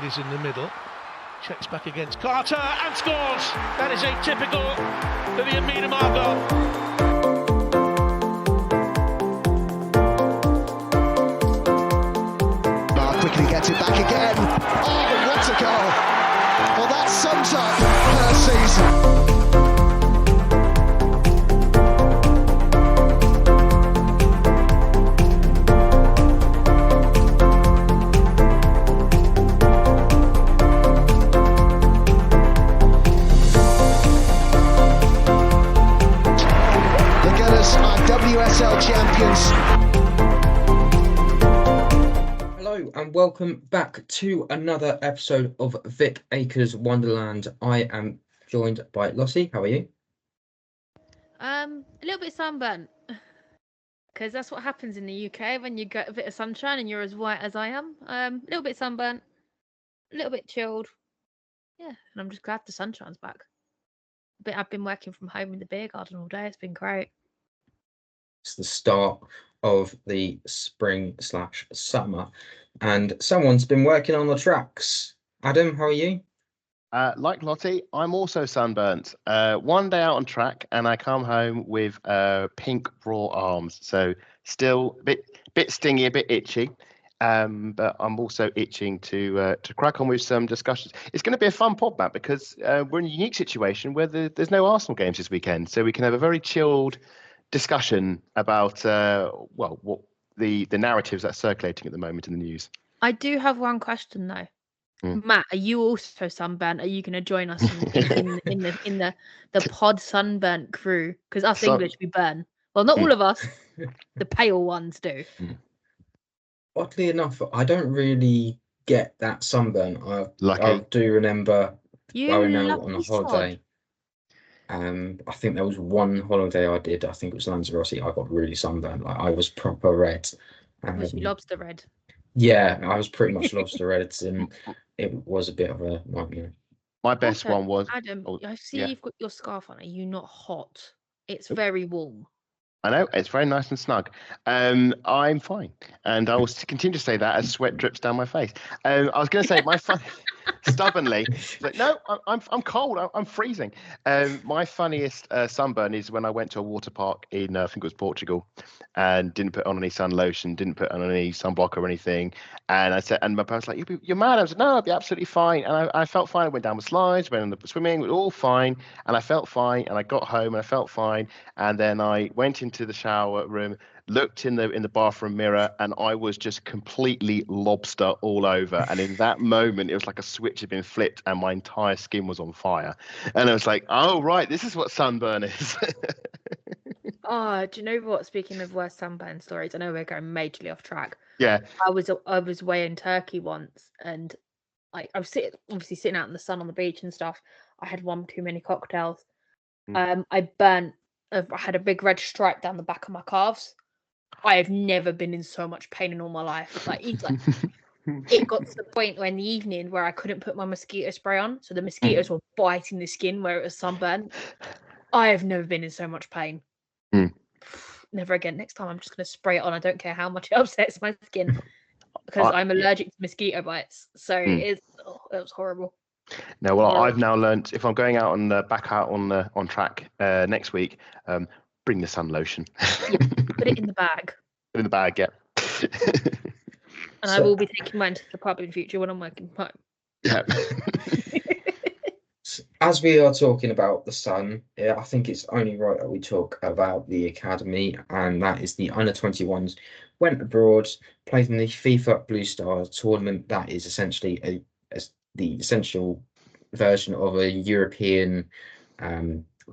Davies in the middle. Checks back against Carter and scores. That is atypical for the Myanmar goal. Quickly gets it back again. Oh, what a goal! Well, that sums up her season. The Gunners are WSL champions. Hello and welcome back to another episode of Vic Akers Wonderland. I am joined by Lottie. How are you? A little bit sunburnt, because that's what happens in the UK when you get a bit of sunshine and you're as white as I am. A little bit sunburnt, a little bit chilled. Yeah, and I'm just glad the sunshine's back. I've been working from home in the beer garden all day. It's been great. It's the start of the spring/summer and someone's been working on the tracks. Adam, how are you? Like Lottie, I'm also sunburnt. One day out on track and I come home with pink raw arms. So still a bit stingy, a bit itchy. But I'm also itching to crack on with some discussions. It's going to be a fun pod, Matt, because we're in a unique situation where there's no Arsenal games this weekend. So we can have a very chilled discussion about what the narratives that's circulating at the moment in the news. I do have one question though. Matt, are you also sunburnt? Are you going to join us in the pod sunburnt crew? Because us English, we burn. Well, not all of us. The pale ones do. Oddly enough, I don't really get that sunburn. I do remember going out on a holiday. I think there was one holiday I did. I think it was Lanzarote. I got really sunburned. Like I was proper red. Was you lobster red? Yeah, I was pretty much lobster red, and it was a bit of a nightmare. My best one was Adam. I see you've got your scarf on. Are you not hot? It's very warm. I know, it's very nice and snug. I'm fine, and I will continue to say that as sweat drips down my face. I was going to say my fun, stubbornly, like, no, I'm cold. I'm freezing. My funniest sunburn is when I went to a water park in I think it was Portugal, and didn't put on any sun lotion, didn't put on any sunblock or anything. And I said, and my parents were like, "You're mad." I was like, "No, I'll be absolutely fine." And I felt fine. I went down the slides, went in the swimming, it was all fine, and I felt fine. And I got home and I felt fine. And then I went into the shower room, looked in the bathroom mirror, and I was just completely lobster all over. And in that moment, it was like a switch had been flipped and my entire skin was on fire. And I was like, oh, right, this is what sunburn is. Oh, do you know what? Speaking of worst sunburn stories, I know we're going majorly off track. Yeah. I was away in Turkey once, and I was sitting out in the sun on the beach and stuff. I had one too many cocktails. I had a big red stripe down the back of my calves. I have never been in so much pain in all my life. It got to the point where in the evening where I couldn't put my mosquito spray on, so the mosquitoes were biting the skin where it was sunburned. I have never been in so much pain. Never again. Next time I'm just going to spray it on. I don't care how much it upsets my skin because I'm allergic to mosquito bites. So it was horrible. No, well, I've now learnt if I'm going out back out on track next week, bring the sun lotion. Yeah, put it in the bag. Put it in the bag, yeah. And I will be taking mine to the pub in future when I'm working from home. Yeah. As we are talking about the sun, I think it's only right that we talk about the academy, and that is the under-21s went abroad, played in the FIFA Blue Star tournament. That is essentially the essential version of a European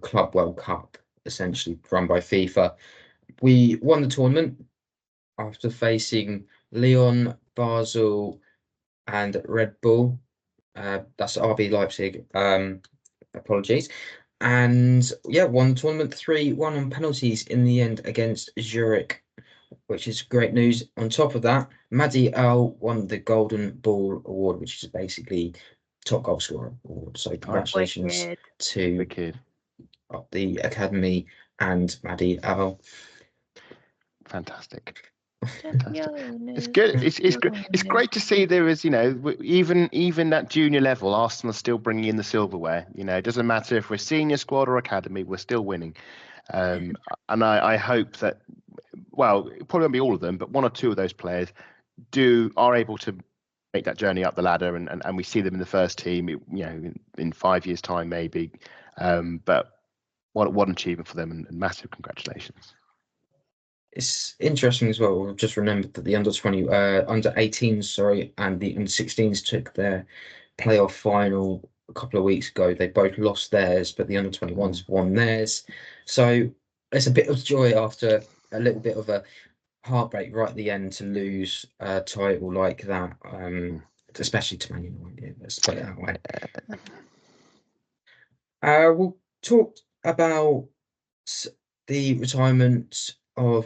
Club World Cup, essentially run by FIFA. We won the tournament after facing Lyon, Basel, and Red Bull. That's RB Leipzig. Apologies. And yeah, won the tournament 3-1 on penalties in the end against Zurich, which is great news. On top of that, Maddie Earl won the Golden Ball Award, which is basically top goal scorer award. So congratulations to the academy and Maddie Earl. Fantastic. It's good. It's great to see there is, even at junior level, Arsenal are still bringing in the silverware. It doesn't matter if we're senior squad or academy, we're still winning. And I hope that, well, it probably won't be all of them, but one or two of those players are able to make that journey up the ladder, and we see them in the first team, in 5 years' time maybe. But what an achievement for them, and massive congratulations. It's interesting as well. We've just remembered that the under 18s, and the under 16s took their playoff final a couple of weeks ago. They both lost theirs, but the under 21s won theirs. So it's a bit of joy after a little bit of a heartbreak right at the end to lose a title like that, especially to Man United. Let's put it that way. We'll talk about the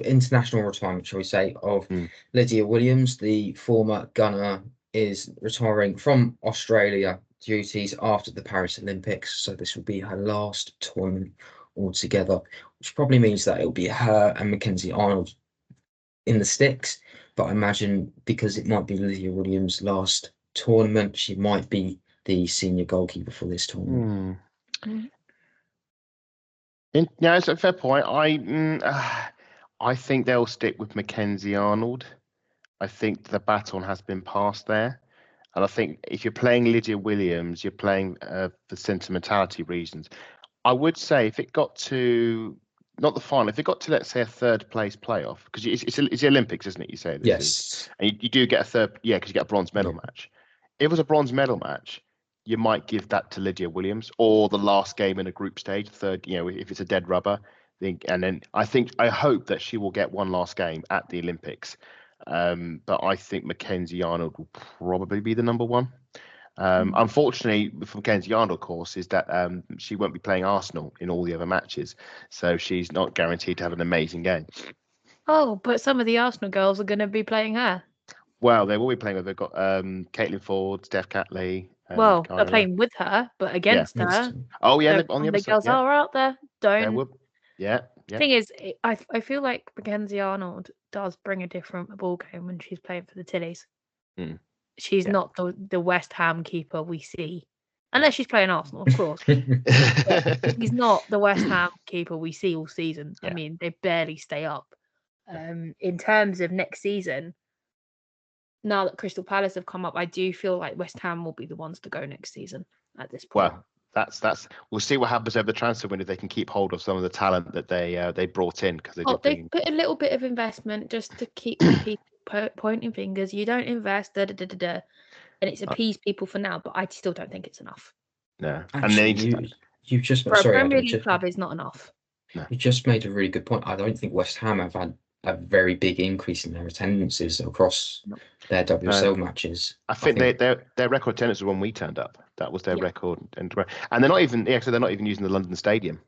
international retirement, shall we say, of Lydia Williams. The former gunner is retiring from Australia duties after the Paris Olympics, so this will be her last tournament altogether, which probably means that it'll be her and Mackenzie Arnold in the sticks. But I imagine because it might be Lydia Williams' last tournament, she might be the senior goalkeeper for this tournament. Yeah, it's a fair point. I think they'll stick with Mackenzie Arnold. I think the baton has been passed there. And I think if you're playing Lydia Williams, you're playing for sentimentality reasons. I would say if it got to, not the final, if it got to, let's say, a third place playoff, because it's the Olympics, isn't it? You say this Yes. is, and you do get a third, because you get a bronze medal match. If it was a bronze medal match, you might give that to Lydia Williams, or the last game in a group stage, third, if it's a dead rubber. And then I hope that she will get one last game at the Olympics. But I think Mackenzie Arnold will probably be the number one. Unfortunately, for Mackenzie Arnold, of course, is that she won't be playing Arsenal in all the other matches. So she's not guaranteed to have an amazing game. Oh, but some of the Arsenal girls are going to be playing her. Well, they will be playing with. They've got Caitlin Ford, Steph Catley. Well, they're playing with her, but against her. Oh, yeah, So on the other the side. girls are out there. Don't. Yeah. Thing is, I feel like Mackenzie Arnold does bring a different ball game when she's playing for the Tillies. She's not the West Ham keeper we see, unless she's playing Arsenal, of course. He's not the West Ham keeper we see all season. I mean, they barely stay up. In terms of next season, now that Crystal Palace have come up, I do feel like West Ham will be the ones to go next season at this point. Well, that's we'll see what happens over the transfer window. They can keep hold of some of the talent that they brought in, because they put a little bit of investment just to keep people pointing fingers. You don't invest, and it's appease people for now. But I still don't think it's enough. No, actually, and you've just for a Premier League club is not enough. No. You just made a really good point. I don't think West Ham have had a very big increase in their attendances across their WSL matches. I think their record attendance was when we turned up. That was their record, and they're not even they're not even using the London Stadium.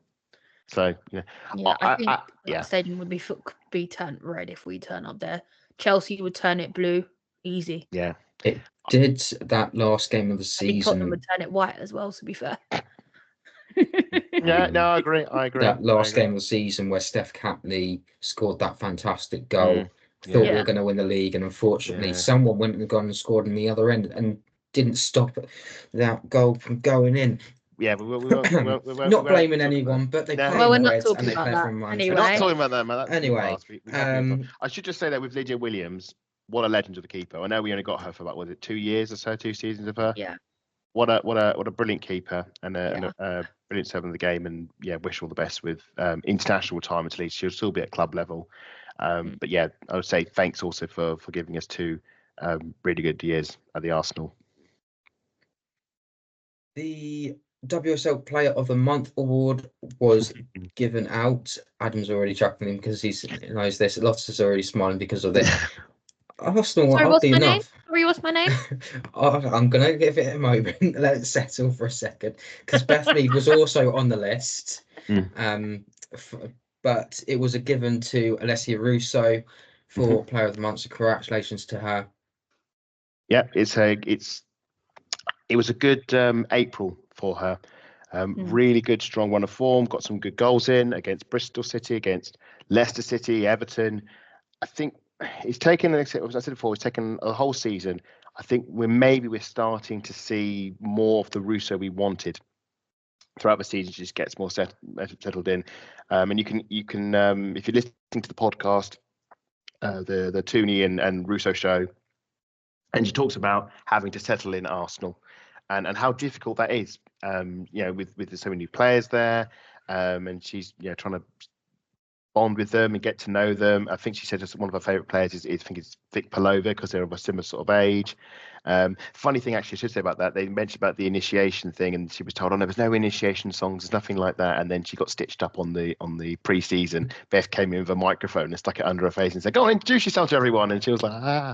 So I think the stadium would be turned red if we turn up there. Chelsea would turn it blue, easy. Yeah, it did that last game of the season. Tottenham would turn it white as well. To be fair. I agree. That last game of the season where Steph Catley scored that fantastic goal. Thought we were going to win the league, and unfortunately, someone went and gone and scored on the other end and didn't stop that goal from going in. Yeah, we won't not blaming anyone, but they play we're in not Reds talking and they about play that. from Anyway. We're not talking about that, man. Anyway, I should just say that with Lydia Williams, what a legend of the keeper. I know we only got her for about 2 years or so, 2 seasons of her. Yeah. What a brilliant keeper and a brilliant servant of the game, and wish her all the best with international retirement. At least she'll still be at club level. But I would say thanks also for giving us 2 really good years at the Arsenal. The WSL Player of the Month award was given out. Adam's already chuckling because he knows this. Lottie is already smiling because of this. Arsenal, Sorry, what's my name? What's my name? I'm going to give it a moment. Let it settle for a second, because Bethany was also on the list. But it was a given to Alessia Russo for Player of the Month. So congratulations to her. Yeah, it was a good April for her. Really good, strong run of form. Got some good goals in against Bristol City, against Leicester City, Everton. I think it's taken, as I said before, it's taken a whole season. I think we're starting to see more of the Russo we wanted throughout the season. She just gets more settled in, and you can if you're listening to the podcast, the Tooney and Russo show, and she talks about having to settle in Arsenal, and how difficult that is. With so many new players there, and she's trying to bond with them and get to know them. I think she said one of her favourite players is I think it's Vic Palova, because they're of a similar sort of age. Funny thing, actually, I should say about that, they mentioned about the initiation thing, and she was told, "Oh no, there's no initiation songs, there's nothing like that." And then she got stitched up on the pre-season. Beth came in with a microphone and stuck it under her face and said, "Go on, introduce yourself to everyone." And she was like, "Ah."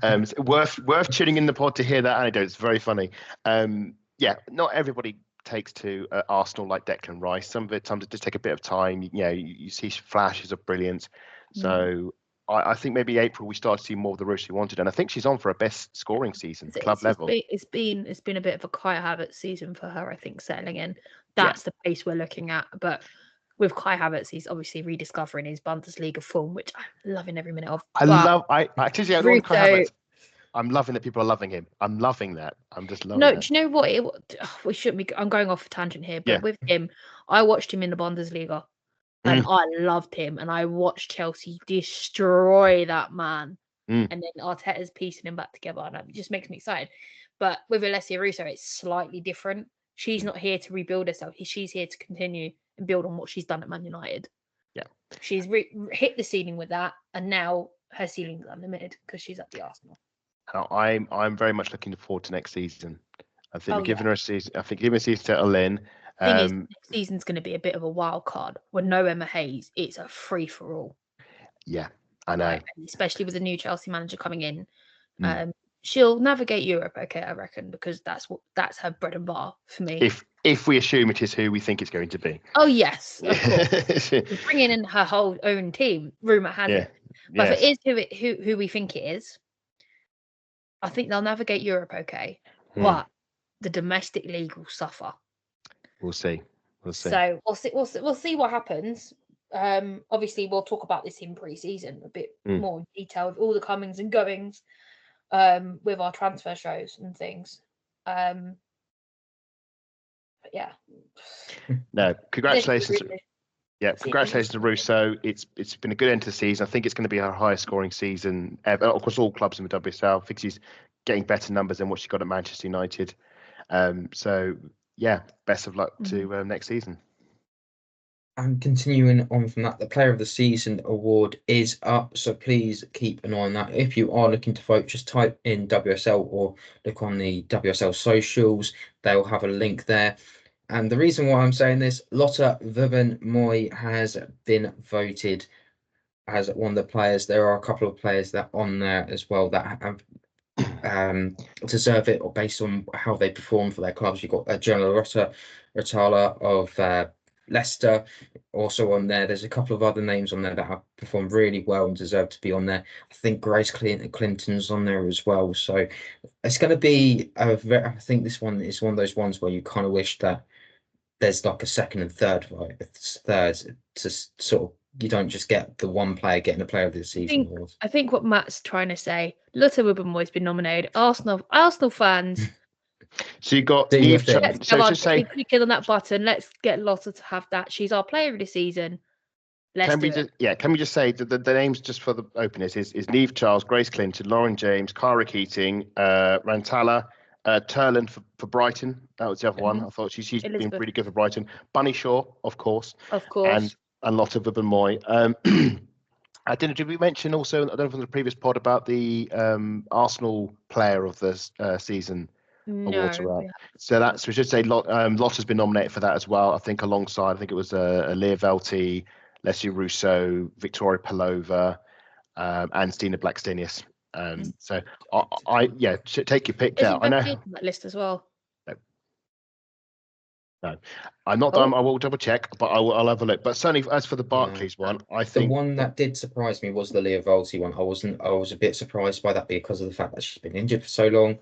So worth tuning in the pod to hear that anecdote. It's very funny. Not everybody takes to Arsenal like Declan Rice. Some of it just take a bit of time. You see flashes of brilliance. So I think maybe April we start to see more of the Rush she wanted, and I think she's on for a best scoring season, club level. It's been a bit of a Kai Havertz season for her. I think settling in. That's the pace we're looking at. But with Kai Havertz, he's obviously rediscovering his Bundesliga form, which I'm loving every minute of. I love Kai Havertz. I'm loving that people are loving him. I'm loving that. I'm just loving that. Do you know what? We shouldn't be. I'm going off a tangent here, but with him, I watched him in the Bundesliga, and I loved him. And I watched Chelsea destroy that man. And then Arteta's piecing him back together, and it just makes me excited. But with Alessia Russo, it's slightly different. She's not here to rebuild herself. She's here to continue and build on what she's done at Man United. Yeah, she's hit the ceiling with that, and now her ceiling's unlimited because she's at the Arsenal. I'm very much looking forward to next season. I think we're giving her a season. I think giving her a season to settle in. Next season's going to be a bit of a wild card. With no Emma Hayes, it's a free for all. Yeah, I know. Especially with the new Chelsea manager coming in, she'll navigate Europe. Okay, I reckon, because that's her bread and butter for me. If we assume it is who we think it's going to be. Oh yes, of course. She's bringing in her whole own team. Rumor has it, but if it is who we think it is, I think they'll navigate Europe okay, but the domestic league will suffer. We'll see. So we'll see what happens. Obviously, we'll talk about this in pre-season a bit more in detail with all the comings and goings, with our transfer shows and things. But yeah. No, congratulations. Congratulations to Russo. It's been a good end to the season. I think it's going to be her highest scoring season ever across all clubs in the WSL. I think she's getting better numbers than what she got at Manchester United. Best of luck to next season. And continuing on from that, the Player of the Season award is up, so please keep an eye on that. If you are looking to vote, just type in WSL or look on the WSL socials. They'll have a link there. And the reason why I'm saying this, Lotte Wubben-Moy has been voted as one of the players. There are a couple of players that are on there as well that have deserve it, or based on how they perform for their clubs. You've got Jonah Rotala of Leicester also on there. There's a couple of other names on there that have performed really well and deserve to be on there. I think Grace Clinton's on there as well. So it's going to be I think this one is one of those ones where you kind of wish that there's like a second and third to sort of, you don't just get the one player getting a Player of the Season award. I think what Matt's trying to say, Lotte Wubben-Moy's been nominated. Arsenal fans. So you got Eve. Click on that button. Let's get Lotte to have that. She's our Player of the Season. Can we just say the names just for the openers is Neve Charles, Grace Clinton, Lauren James, Cara Keating, Rantala, Turland for Brighton. That was the other one. I thought she's been really good for Brighton. Bunny Shaw, of course, and Lotte Wubben-Moy. Did we mention also? I don't know from the previous pod about the Arsenal Player of the Season awards around. So we should say Lotte's been nominated for that as well. I think alongside, I think it was Leah Velti, Leslie Russo, Victoria Palova, and Stina Blackstenius. So take your pick now. I know on that list as well. No, I'm not done. I will double check, but I'll have a look. But certainly, as for the Barclays one, I think the one that did surprise me was the Leah Velti one. I was a bit surprised by that because of the fact that she's been injured for so long.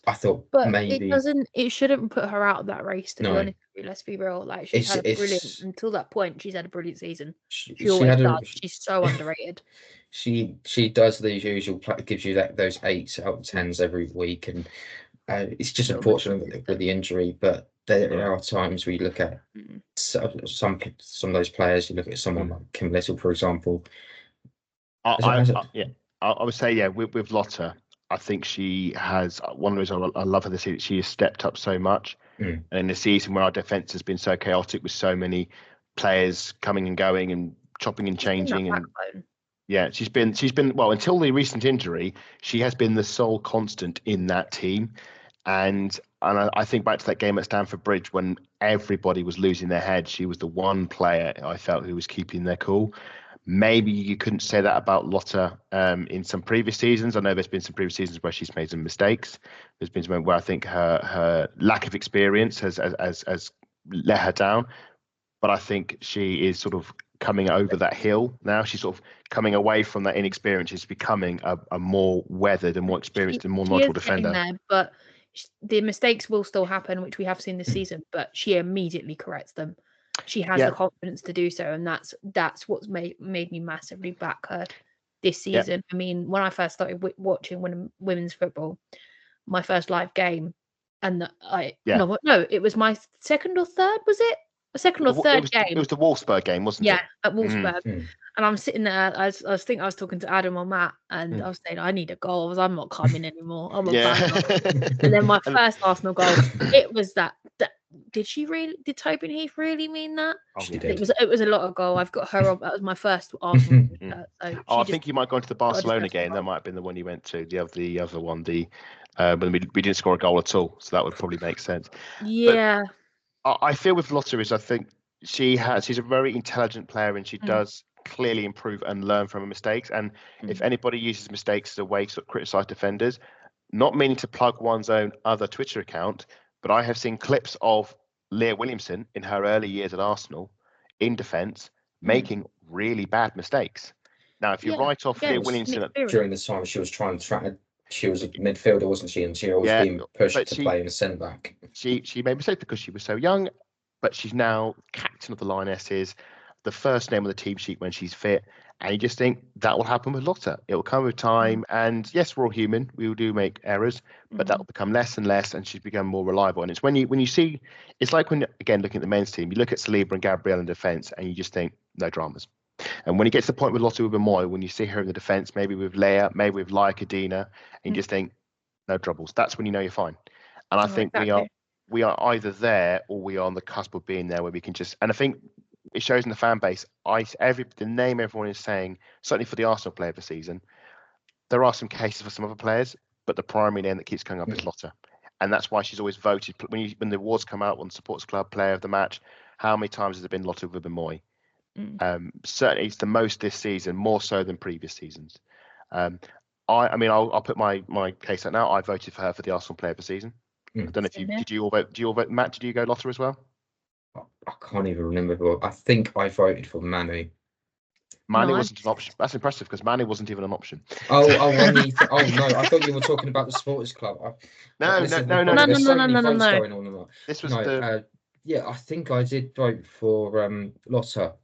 I thought But maybe it shouldn't put her out of that race, to be no. honest with you. Let's be real. Like, she's It's had a brilliant, it's until that point, she's had a brilliant season. she She always had a does. She's so underrated. she does the usual gives you those 8 out of 10s every week, and it's just Little bit unfortunate with the injury. But there are times we look at Mm. some of those players. You look at someone like Kim Little, for example. I would say, yeah, with Lotta, I think she has one of the reasons I love her this season. She has stepped up so much, and in the season where our defense has been so chaotic with so many players coming and going and chopping and changing, and yeah, she's been well until the recent injury. She has been the sole constant in that team, and I think back to that game at Stamford Bridge when everybody was losing their head. She was the one player I felt who was keeping their cool. Maybe you couldn't say that about Lotta in some previous seasons. I know there's been some previous seasons where she's made some mistakes. There's been some where I think her lack of experience has let her down. But I think she is sort of coming over that hill now. She's sort of coming away from that inexperience. She's becoming a more weathered and more experienced and more knowledgeable defender. There, but the mistakes will still happen, which we have seen this season, but she immediately corrects them. She has the confidence to do so, and that's what's made me massively back her this season. I mean, when I first started watching women's football, my first live game, and it was my second or third, was it? A second or third game. It was the Wolfsburg game, wasn't it? Yeah, at Wolfsburg. And I'm sitting there, I was talking to Adam or Matt, and I was saying, I need a goal. I'm not coming anymore. I'm and then my first Arsenal goal, it was that did Tobin Heath really mean that? Oh, she did. It was a lot of goal. I've got her on. That was my first Arsenal. I think you might have gone to the Barcelona game. That might have been the one you went to. The other one, when we didn't score a goal at all. So that would probably make sense. Yeah. But I feel with Lotta is I think she's a very intelligent player, and she does clearly improve and learn from her mistakes. And if anybody uses mistakes as a way to criticize defenders, not meaning to plug one's own other Twitter account, but I have seen clips of Leah Williamson in her early years at Arsenal in defence making really bad mistakes. Now, if you write off Leah Williamson during the time she was she was a midfielder, wasn't she? And she was being pushed to play in the centre back. She made mistakes because she was so young, but she's now captain of the Lionesses, the first name on the team sheet when she's fit. And you just think that will happen with Lotta. It will come with time. And yes, we're all human. We will do make errors, but that will become less and less, and she's become more reliable. And it's when you see, it's like when, again, looking at the men's team, you look at Saliba and Gabrielle in defence, and you just think, no dramas. And when you get to the point with Lotta Ubermoy, when you see her in the defence, maybe with Leia, maybe with Laia Kadina, and you just think, no troubles. That's when you know you're fine. And I think we are either there or we are on the cusp of being there where we can just, and I think it shows in the fan base. The name everyone is saying, certainly for the Arsenal player of the season, there are some cases for some other players, but the primary name that keeps coming up is Lotta. And that's why she's always voted. When the awards come out on Supporters Club Player of the Match, how many times has it been Lotta Ubermoy? Certainly it's the most this season, more so than previous seasons. I'll put my case out now. I voted for her for the Arsenal player of the season. I don't know if did you all vote? Matt, did you go Lotta as well? I can't even remember who. I think I voted for Manu. Manu wasn't an option. That's impressive because Manu wasn't even an option. No! I thought you were talking about the Supporters Club. No. There's so many votes going on and on. This was I think I did vote for Lotta.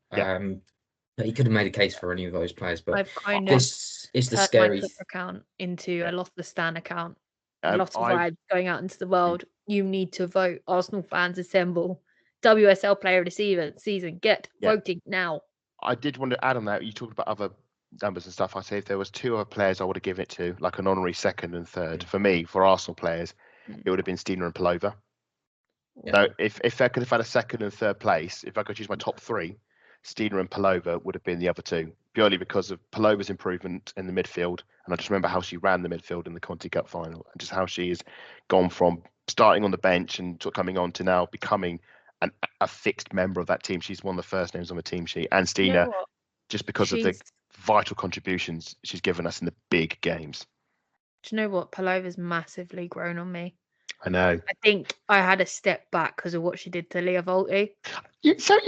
He could have made a case for any of those players, but I've kind of this is the scary my Twitter account into a Lotta Stan account. A lot of vibes going out into the world. You need to vote. Arsenal fans assemble. WSL player of the season. Get voting now. I did want to add on that. You talked about other numbers and stuff. I say if there was 2 other players I would have given it to, like an honorary second and third. For me, for Arsenal players, it would have been Stina and Palova. So if I could have had a second and third place, if I could choose my top 3, Stina and Palova would have been the other 2, purely because of Palova's improvement in the midfield. And I just remember how she ran the midfield in the Conti Cup final, and just how she has gone from starting on the bench and coming on to now becoming a fixed member of that team. She's one of the first names on the team sheet. And Stina, just because of the vital contributions she's given us in the big games. Do you know what? Palova's massively grown on me. I know. I think I had a step back because of what she did to Leah Volti. You're so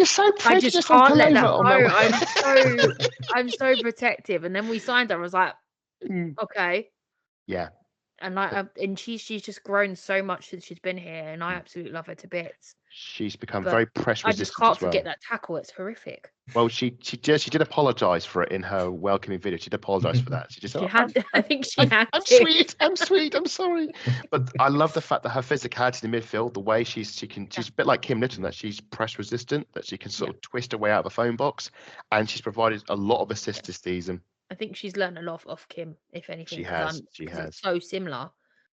I just can't let that go. I'm so protective. And then we signed her. I was like, okay. Yeah. And she's just grown so much since she's been here, and I absolutely love her to bits. She's become But very press I just resistant can't as well. forget that tackle. It's horrific. Well, she did apologise for it in her welcoming video. She did apologise for that. She just said, I think she had I'm to. sweet, I'm sorry. But I love the fact that her physicality in the midfield, the way she's a bit like Kim Litton, that she's press resistant, that she can sort of twist her way out of a phone box, and she's provided a lot of assists this season. I think she's learned a lot off Kim, if anything. She has. It's so similar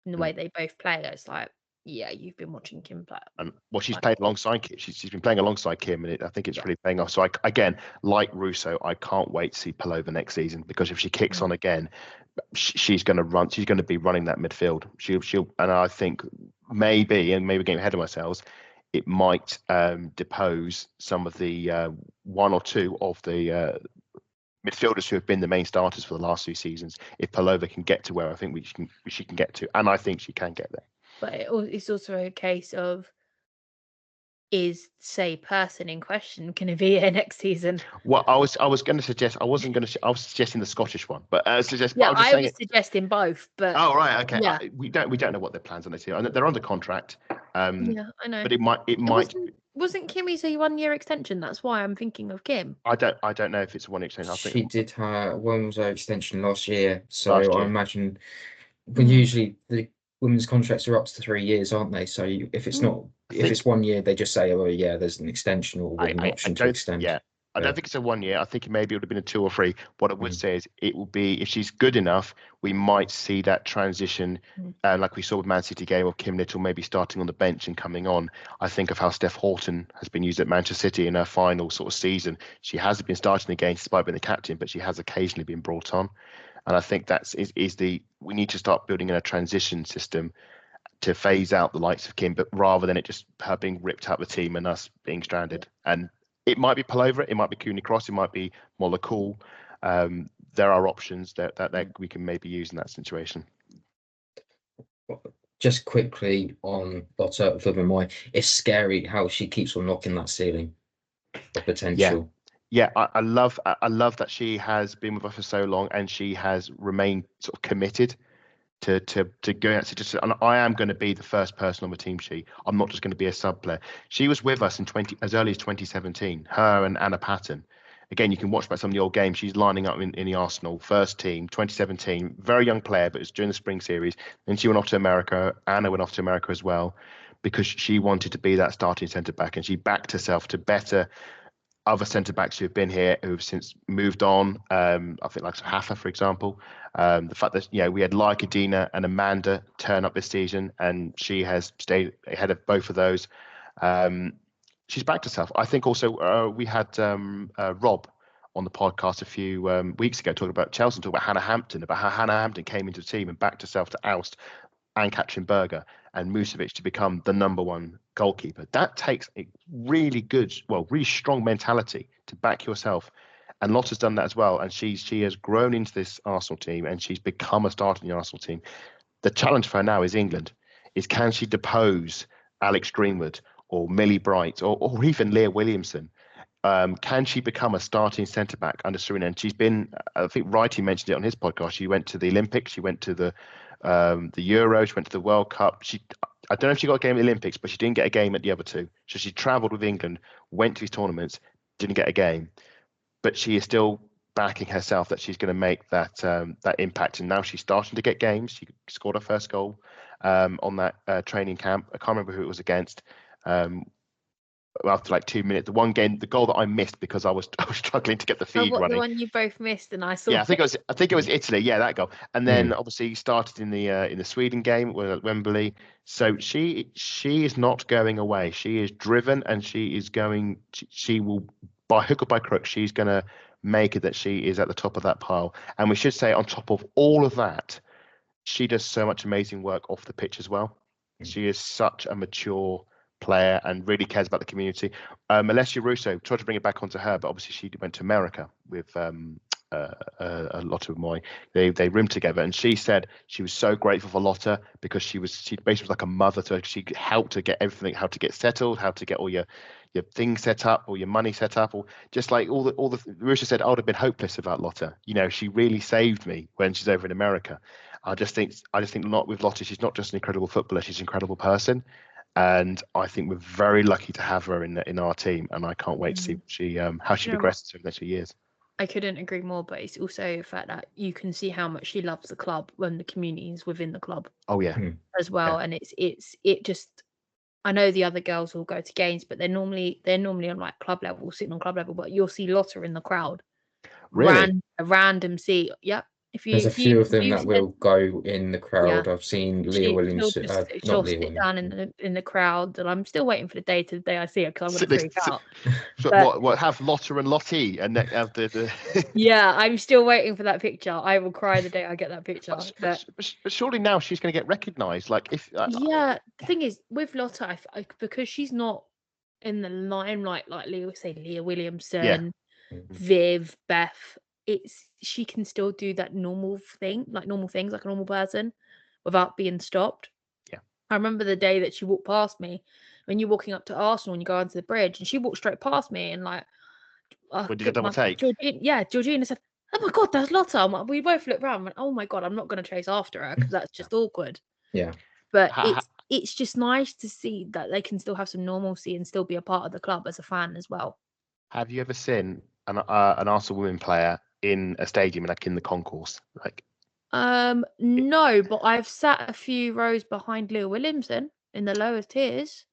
in the way they both play. It's like, yeah, you've been watching Kim play. And well, she's played alongside Kim. She's been playing alongside Kim, and I think it's really paying off. So again, like Russo, I can't wait to see Palova next season, because if she kicks on again, she's going to run. She's going to be running that midfield. She'll, and I think maybe getting ahead of ourselves, it might depose some of the one or two of the midfielders who have been the main starters for the last 2 seasons. If Palova can get to where I think she can get to, and I think she can get there. But it's also a case of, is, say, person in question going to be here next season? Well, I was going to suggest. I was suggesting the Scottish one, but I was suggesting both. But oh right, okay. Yeah. We don't know what their plans are next year. They're under contract. Yeah, I know. But it might. Wasn't Kimmy's a 1-year extension? That's why I'm thinking of Kim. I don't know if it's a 1-year extension. I think She did when was her extension last year? So I imagine usually the women's contracts are up to 3 years, aren't they? So if it's not, if it's 1 year, they just say, oh yeah, there's an extension or an option to extend. Yeah, I don't think it's a 1 year. I think maybe it would have been a 2 or 3. What I would say is it will be, if she's good enough, we might see that transition, like we saw with Man City game of Kim Little maybe starting on the bench and coming on. I think of how Steph Houghton has been used at Manchester City in her final sort of season. She hasn't been starting the games despite being the captain, but she has occasionally been brought on. And I think we need to start building in a transition system to phase out the likes of Kim, but rather than it just her being ripped out of the team and us being stranded. And it might be Palova, it might be Cooney Cross, it might be Mola Cool. There are options that we can maybe use in that situation. Just quickly on Lotta Vivimoy, it's scary how she keeps unlocking that ceiling of potential. Yeah, I love that she has been with us for so long, and she has remained sort of committed to going out to just. And I am going to be the first person on the team sheet. I'm not just going to be a sub player. She was with us as early as 2017. Her and Anna Patton. Again, you can watch back some of the old games. She's lining up in the Arsenal first team, 2017. Very young player, but it's during the spring series. Then she went off to America. Anna went off to America as well, because she wanted to be that starting centre back, and she backed herself to better other centre backs who have been here who have since moved on. I think like Hafa, for example. The fact that we had Laika Dina and Amanda turn up this season, and she has stayed ahead of both of those. She's backed herself. I think also we had Rob on the podcast a few weeks ago talking about Chelsea, talking about Hannah Hampton, about how Hannah Hampton came into the team and backed herself to oust Ann-Katrin Berger and Musovic to become the number 1 goalkeeper. That takes a really strong mentality to back yourself. And Lotta's done that as well. And she has grown into this Arsenal team, and she's become a starter in the Arsenal team. The challenge for her now is England. Can she depose Alex Greenwood or Millie Bright or even Leah Williamson? Can she become a starting centre-back under Serena? And she's been, I think Wrighty mentioned it on his podcast, she went to the Olympics, she went to the Euros, she went to the World Cup. I don't know if she got a game at the Olympics, but she didn't get a game at the other 2. So she travelled with England, went to these tournaments, didn't get a game. But she is still backing herself that she's going to make that impact. And now she's starting to get games. She scored her first goal on that training camp. I can't remember who it was against. After like 2 minutes, the goal that I missed because I was struggling to get the feed running. The one you both missed, and I saw. Yeah, I think it was Italy. Yeah, that goal. And then obviously started in the Sweden game at Wembley. So she is not going away. She is driven, and she is going. She will, by hook or by crook, she's going to make it that she is at the top of that pile. And we should say, on top of all of that, she does so much amazing work off the pitch as well. She is such a mature player and really cares about the community. Alessia Russo, tried to bring it back onto her, but obviously she went to America with a Lotta Moy. They roomed together, and she said she was so grateful for Lotta because she basically was like a mother to her. She helped her get everything, how to get settled, how to get all your things set up, or your money set up, or just like all the Russo said, I would have been hopeless without Lotta. She really saved me when she's over in America. I just think not with Lottie. She's not just an incredible footballer; she's an incredible person, and I think we're very lucky to have her in our team. And I can't wait to see how she progresses over the next few years. I couldn't agree more, but it's also the fact that you can see how much she loves the club when the community is within the club. Oh yeah, as well, and it just. I know the other girls will go to games, but they're normally on like club level, sitting on club level. But you'll see Lotta in the crowd, really, a random seat. Yep. There's a few of them that will go in the crowd. Yeah. I've seen Leah Williams, She'll sit down in the crowd, and I'm still waiting for the day I see her because I'm going to freak out. So what have Lotta and Lottie and have the Yeah, I'm still waiting for that picture. I will cry the day I get that picture. But surely now she's going to get recognised. Like if the thing is with Lotta, because she's not in the limelight like Leah Williamson, Viv, Beth. She can still do that normal things like a normal person without being stopped. Yeah. I remember the day that she walked past me when you're walking up to Arsenal and you go onto the bridge, and she walked straight past me and like did you double take? Georgina said, "Oh my god, there's Lotta." We both looked around and went, "Oh my god, I'm not going to chase after her because that's just awkward." Yeah. But it's just nice to see that they can still have some normalcy and still be a part of the club as a fan as well. Have you ever seen an Arsenal women player in a stadium like in the concourse? Like no, but I've sat a few rows behind Leah Williamson in the lower tiers.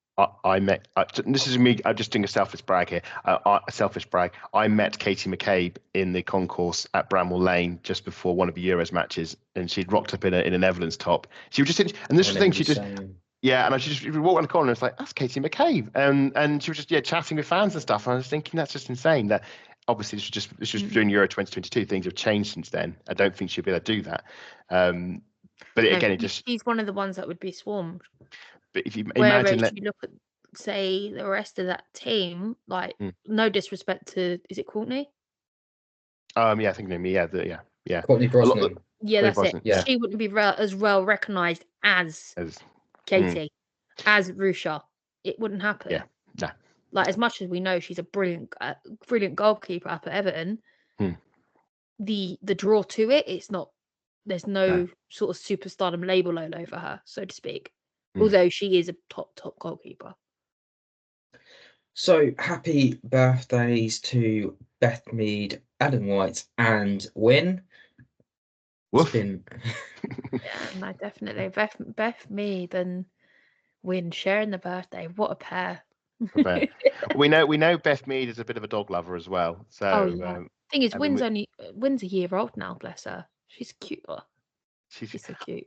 I met. This is me. I'm just doing a selfish brag here. I met Katie McCabe in the concourse at Bramwell Lane just before one of the Euros matches, and she'd rocked up in a Netherlands top. She was just, and this was the thing. She just, and she just walked around the corner. And it's like, that's Katie McCabe, and she was just chatting with fans and stuff. And I was thinking that's just insane. That obviously this was during Euro 2022. Things have changed since then. I don't think she'll be able to do that. But again, she's one of the ones that would be swarmed. But if you imagine, if you look at, say, the rest of that team, like, no disrespect to, is it Courtney? I think yeah. Courtney Brosnan. Yeah, that's it. Yeah. She wouldn't be as well recognised as Katie, as Rusha. It wouldn't happen. Yeah, no. Like, as much as we know she's a brilliant goalkeeper up at Everton, the draw to it, it's not. There's no sort of superstardom label over her, so to speak. Although she is a top goalkeeper. So happy birthdays to Beth Mead, Adam White, and Wynne. Yeah, no, definitely. Beth Mead and Wynne sharing the birthday. What a pair. we know Beth Mead is a bit of a dog lover as well. So thing is, Wynne's a year old now, bless her. She's cute. She's so cute.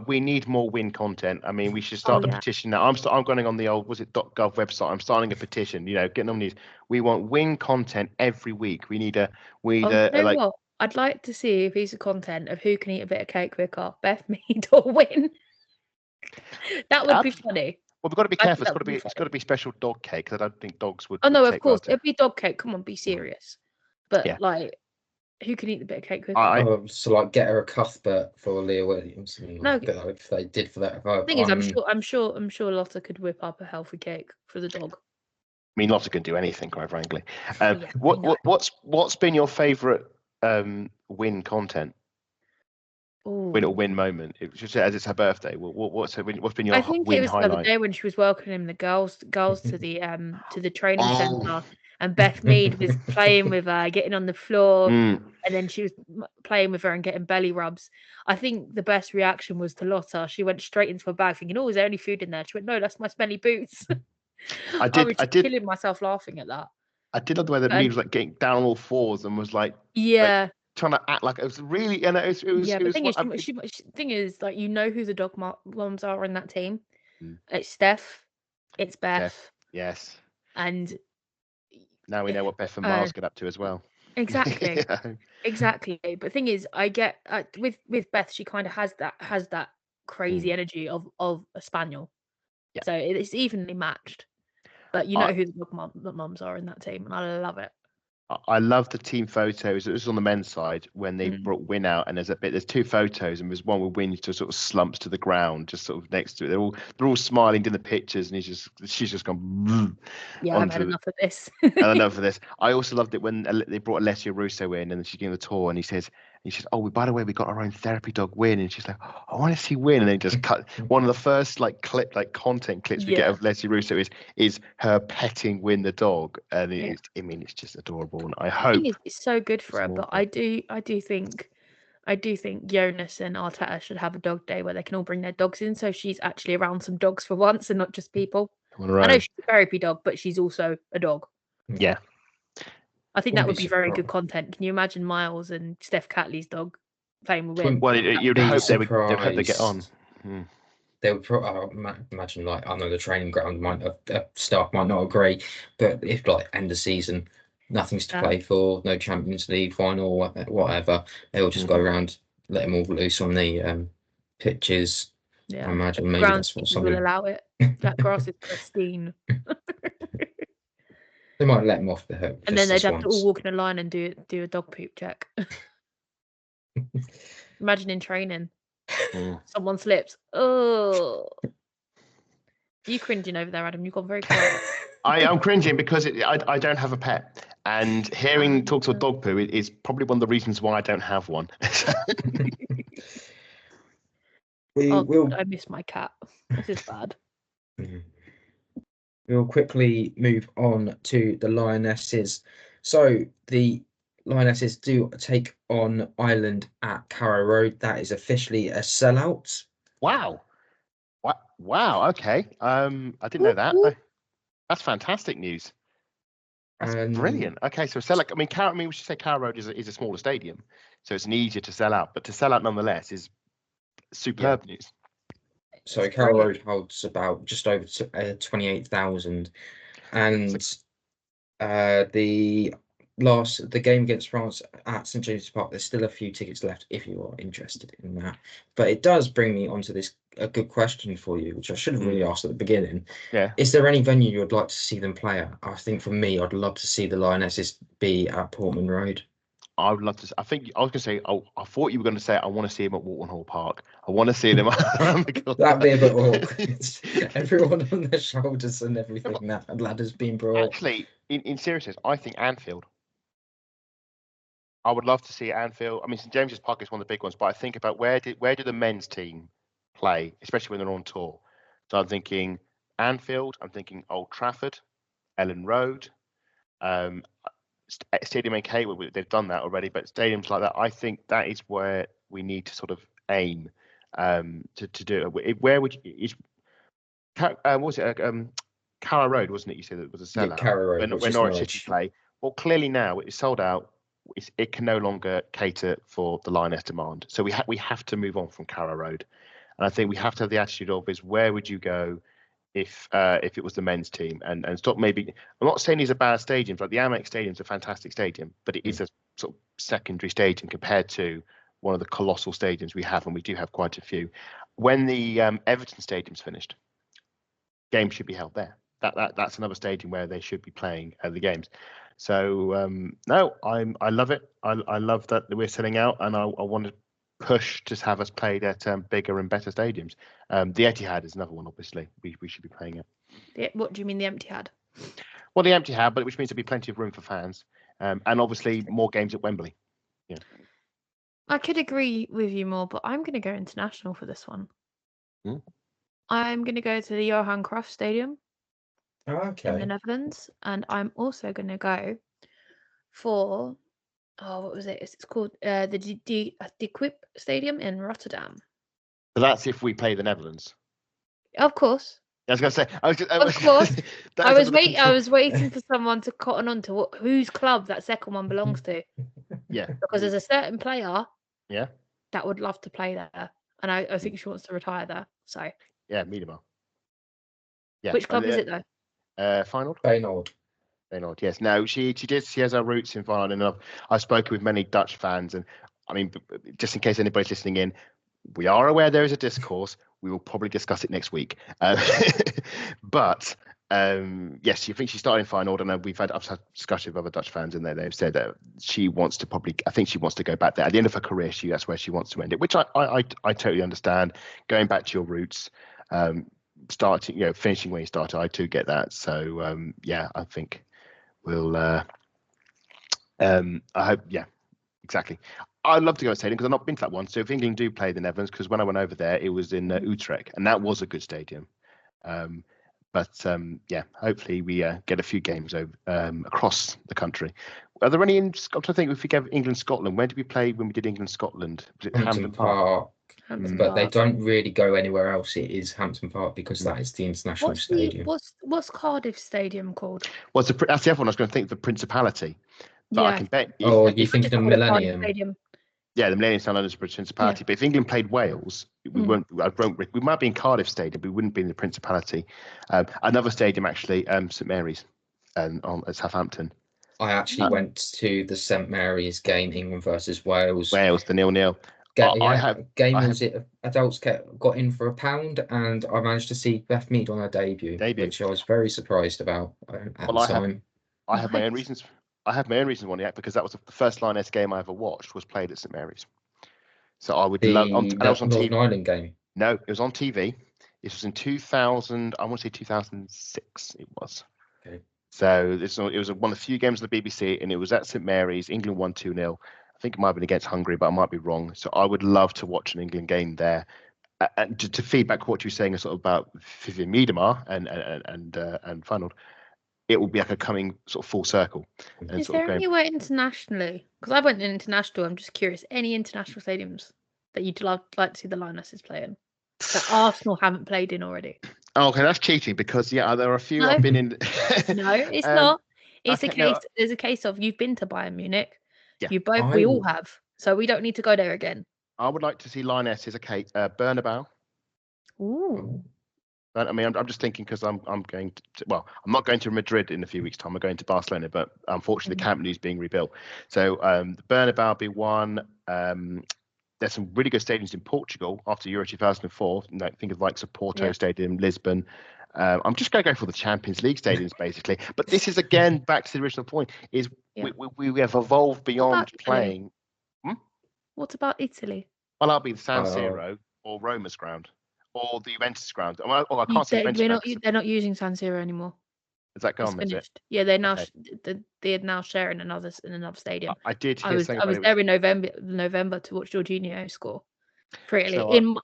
We need more Wynne content. I mean, we should start the petition now. I'm going on the old .gov website. I'm starting a petition. Getting on these. We want Wynne content every week. We need what? I'd like to see a piece of content of who can eat a bit of cake quicker, Beth Mead or Wynne. That would be funny. Well, we've got to be careful. It's got to be special dog cake because I don't think dogs would. Oh no, of course it'd be dog cake. Come on, be serious. But who can eat the bit of cake quicker? So get her a Cuthbert for Leah Williams. No, if they did for that. The thing is, I'm sure Lotta could whip up a healthy cake for the dog. I mean, Lotta can do anything, quite frankly. What's been your favourite Wynne content? Win or win moment. It was just as it's her birthday. What's been your? I think it was the other day when she was welcoming the girls to the training centre. And Beth Mead was playing with her, getting on the floor, and then she was playing with her and getting belly rubs. I think the best reaction was to Lotta. She went straight into her bag thinking, "Oh, is there any food in there?" She went, "No, that's my smelly boots." I was killing myself laughing at that. I did love the way that Mead was getting down on all fours and was trying to act like it was really, and it was. The thing is, you know who the dog moms are in that team. It's Steph, it's Beth. Yes. And now we know what Beth and Miles get up to as well. Exactly. Exactly. But the thing is, I get with Beth, she kind of has that crazy energy of a spaniel. Yeah. So it's evenly matched. But you know who the mums are in that team, and I love it. I love the team photos. It was on the men's side when they brought Wynne out, and there's two photos, and there's one with Wynne just sort of slumps to the ground, just sort of next to it. They're all smiling in the pictures, and she's just gone. Yeah, I've had enough of this. Enough of this. I also loved it when they brought Alessia Russo in, and she's giving the tour, and he says, And she said, "Oh, by the way, we got our own therapy dog, Win." And she's like, "Oh, I want to see Win." And then just cut one of the first content clips we get of Leslie Russo is her petting Win the dog, and it's just adorable. And I hope it's so good for her. more But of I do think Jonas and Arteta should have a dog day where they can all bring their dogs in, so she's actually around some dogs for once and not just people. on her I know own. she's a therapy dog, but she's also a dog. Yeah. I think Wouldn't that would be be very good surprised. content. Can you imagine Miles and Steph Catley's dog playing with Win? Well, you'd be hope they'd hope they get on. surprised. They would imagine, like, I know the training ground staff might not agree, but if like end of season, nothing's to play for, no Champions League final, whatever, they'll just go around, let them all loose on the pitches. Yeah, I imagine the maybe that's what groundskeepers will somebody allow it. That grass is pristine. they might let them off the hook. And then they'd have to all walk in a line and do a dog poop check. Imagine in training, someone slips. Oh, you cringing over there, Adam? You've gone very quiet. I'm cringing because I don't have a pet, and hearing talks of dog poo is probably one of the reasons why I don't have one. I miss my cat. This is bad. We'll quickly move on to the Lionesses. So the Lionesses do take on Ireland at Carrow Road. That is officially a sellout. Wow. Wow. Okay. I didn't know that. That's fantastic news. That's brilliant. Okay, so sell. We should say Carrow Road is a smaller stadium, so it's easier to sell out. But to sell out nonetheless is superb news. So Carrow Road holds about just over 28,000, and the game against France at St James's Park, there's still a few tickets left if you are interested in that. But it does bring me onto a good question for you, which I should have really asked at the beginning. Yeah. Is there any venue you would like to see them play at? I think for me, I'd love to see the Lionesses be at Portman Road. I would love to. I think I was going to say. I thought you were going to say I want to see them at Walton Hall Park. I want to see them around the corner. That'd be a bit awkward. Everyone on their shoulders and everything. That ladder's been brought. Actually, in seriousness, I think Anfield. I would love to see Anfield. I mean, St James's Park is one of the big ones, but I think about where do the men's team play, especially when they're on tour. So I'm thinking Anfield. I'm thinking Old Trafford, Ellen Road. Stadium AK, they've done that already, but stadiums like that, I think that is where we need to sort of aim to do it. Where would you? What was it? Carrow Road, wasn't it? You said it was a sellout. Yeah, Carrow Road. When Norwich City play, well, clearly now it's sold out. It can no longer cater for the Lioness demand. So we have to move on from Carrow Road, and I think we have to have the attitude of where would you go if it was the men's team and stop maybe. I'm not saying these are bad stadiums. Like the Amex Stadium's a fantastic stadium, but it is a sort of secondary stadium compared to one of the colossal stadiums we have, and we do have quite a few. When the Everton Stadium's finished, games should be held there. That's another stadium where they should be playing the games. So no, I love it. I love that we're selling out, and I want to push to have us played at bigger and better stadiums. The Etihad is another one, obviously. We should be playing it. What do you mean the Etihad? Well, the Etihad, but which means there'll be plenty of room for fans, and obviously more games at Wembley. Yeah. I could agree with you more, but I'm going to go international for this one. I'm going to go to the Johan Cruyff Stadium in the Netherlands, and I'm also going to go for what was it? It's called the De Kuip Stadium in Rotterdam. So that's if we play the Netherlands. Of course. I was going to say. Of course. I was waiting for someone to cotton on to whose club that second one belongs to. Yeah. Because there's a certain player. Yeah. That would love to play there, and I think she wants to retire there. So. Yeah, Miedema. Yeah. Which club is it though? Feyenoord. Feyenoord, yes. No, she has her roots in Feyenoord, and I've spoken with many Dutch fans, and I mean, just in case anybody's listening in, we are aware there is a discourse. We will probably discuss it next week. But yes, you think she started in Feyenoord, and I've had discussions with other Dutch fans, and they've said that she wants to I think she wants to go back there at the end of her career. That's where she wants to end it, which I totally understand. Going back to your roots, starting, finishing where you started, I too get that. So yeah, I think we'll. I hope, yeah, exactly. I'd love to go to stadium because I've not been to that one. So if England do play the Netherlands, because when I went over there, it was in Utrecht, and that was a good stadium. Yeah, hopefully we get a few games over across the country. Are there any in Scotland? I think if we gave England Scotland, where did we play when we did England Scotland? Was it Hampton Park. Hampton But they Park. don't really go anywhere else. It is Hampton Park because that is the international stadium. What's Cardiff Stadium called? Well, that's the other one I was going to think, the Principality. But I can bet. Oh, you're Just thinking of call it Cardiff Millennium? Stadium. Yeah, the Millennium Sound London's Principality. But if England played Wales, we we might be in Cardiff Stadium, but we wouldn't be in the Principality. Another stadium, actually, St Mary's, at Southampton. I actually went to the St Mary's game, England versus Wales. Wales, the 0-0. Adults got in for £1, and I managed to see Beth Mead on her debut, which I was very surprised about at the time. I have my own reasons. I have my own reasons on it because that was the first Lioness game I ever watched was played at St Mary's. So I would love. And it was on Northern TV. Ireland game. No, it was on TV. This was in 2000. I want to say 2006. It was. Okay. So it was one of the few games on the BBC, and it was at St Mary's. England won 2-0. I think it might have been against Hungary, but I might be wrong. So I would love to watch an England game there. And to feedback what you were saying sort of about Vivian Miedema and Feyenoord, it will be like a coming sort of full circle. And Is there anywhere internationally? Because I went international. I'm just curious. Any international stadiums that you'd like to see the Lionesses play in that Arsenal haven't played in already? Okay, that's cheating because there are a few I've been in. No, it's not. It's okay, a case. There's a case of you've been to Bayern Munich. Yeah. You both. We all have. So we don't need to go there again. I would like to see Lionesses. Okay, Bernabeu. Ooh. I mean, I'm just thinking because I'm going to. Well, I'm not going to Madrid in a few weeks' time. I'm going to Barcelona, but unfortunately, the Camp Nou is being rebuilt. So the Bernabeu will be one. There's some really good stadiums in Portugal after Euro 2004. Think of like Porto Stadium, Lisbon. I'm just going to go for the Champions League stadiums, basically. But this is again back to the original point: is we have evolved beyond playing. What about Italy? Well, I'll be the San Siro or Roma's ground. Or the Juventus ground. I can't say Juventus. They're not using San Siro anymore. Is that gone? Is it? Yeah, they're now they're now sharing another stadium. I did. I was there in November to watch Jorginho score. Pretty in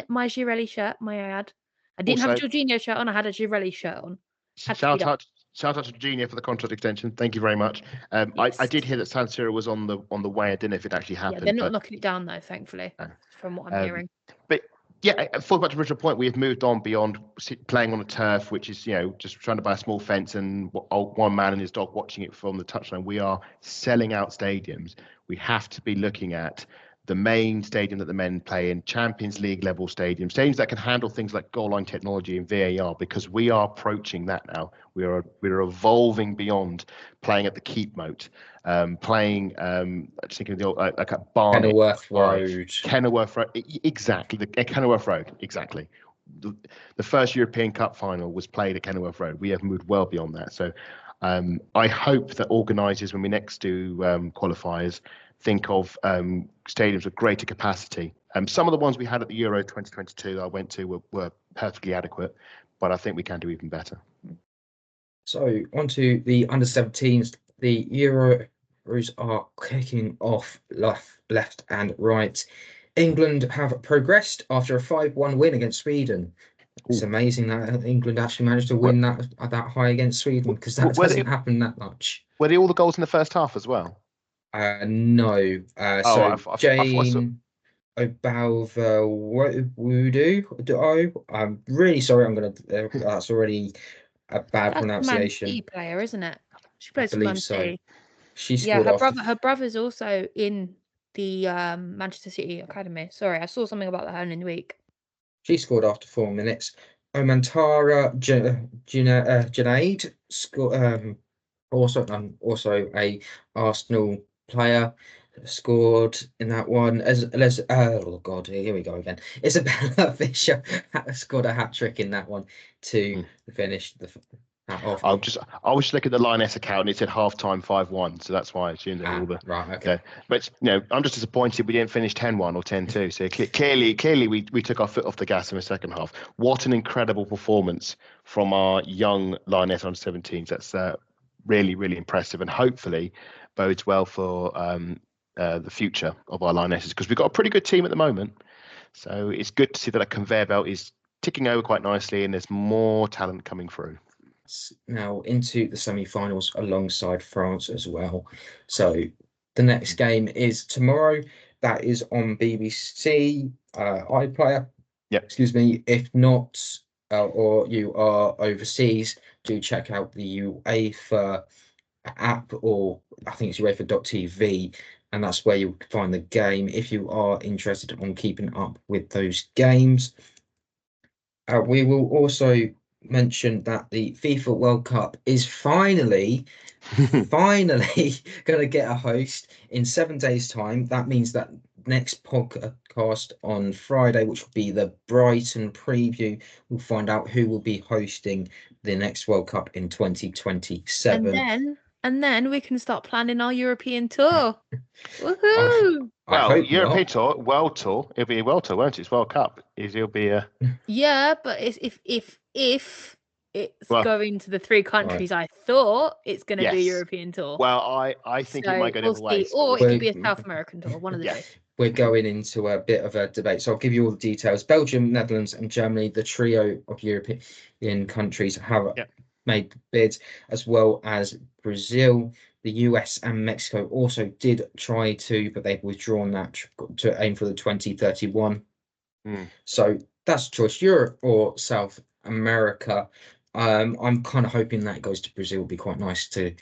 my Girelli shirt, may I add. I didn't have a Jorginho shirt on. I had a Girelli shirt on. Shout out to Jorginho for the contract extension. Thank you very much. I did hear that San Siro was on the way. I didn't know if it actually happened. Yeah, they're not knocking it down though, thankfully, from what I'm hearing. But yeah, for back to the original point, we have moved on beyond playing on a turf, which is, just trying to buy a small fence and one man and his dog watching it from the touchline. We are selling out stadiums. We have to be looking at the main stadium that the men play in, Champions League level stadiums that can handle things like goal line technology and VAR, because we are approaching that now. We're evolving beyond playing at the Keep Moat, playing. Just thinking of the old, like at Barnet, Kenilworth Road, exactly. Kenilworth Road, exactly. The first European Cup final was played at Kenilworth Road. We have moved well beyond that. So I hope that organisers, when we next do qualifiers, think of stadiums with greater capacity. Some of the ones we had at the Euro 2022 that I went to were perfectly adequate, but I think we can do even better. So on to the under-17s. The Euros are kicking off left and right. England have progressed after a 5-1 win against Sweden. It's amazing that England actually managed to win that high against Sweden, because that doesn't happen that much. Were they all the goals in the first half as well? No. Jane Obalva-Woodoo. I'm really sorry. That's already a bad pronunciation. Man C player, isn't it? She plays for Man C. She scored. Her brother's also in the Manchester City academy. Sorry, I saw something about that in the week. She scored after 4 minutes. Omantara Junaid scored. Also a Arsenal player scored in that one. Oh God, here we go again. Isabella Fisher scored a hat trick in that one to finish that off. I was just looking at the Lioness account and it said half-time 5-1, so that's why I assumed all the right. Okay. But I'm just disappointed we didn't finish 10-1 or 10-2. So clearly we took our foot off the gas in the second half. What an incredible performance from our young Lioness under-17s. That's really, really impressive, and hopefully bodes well for the future of our Lionesses, because we've got a pretty good team at the moment. So it's good to see that a conveyor belt is ticking over quite nicely, and there's more talent coming through. Now into the semi-finals alongside France as well. So the next game is tomorrow. That is on BBC iPlayer. Yep. Excuse me. If not, or you are overseas, do check out the UEFA app, or I think it's UEFA.tv, and that's where you'll find the game if you are interested on keeping up with those games. We will also mention that the FIFA World Cup is finally going to get a host in 7 days' time. That means that next podcast on Friday, which will be the Brighton preview, we'll find out who will be hosting the next World Cup in 2027. And then we can start planning our European tour. Woohoo! Well, European tour, World Tour. It'll be a World Tour, won't it? It's World Cup. It'll be a. Yeah, but it's if it's going to the 3 countries, I thought it's going to be a European tour. Well, I think it might go the other way. Or it could be a South American tour, one of the two. We're going into a bit of a debate, so I'll give you all the details. Belgium, Netherlands, and Germany, the trio of European countries, have made bids, as well as Brazil. The US and Mexico also did try to, but they've withdrawn that to aim for the 2031. So that's a choice, Europe or South America. I'm kind of hoping that goes to Brazil. It would be quite nice to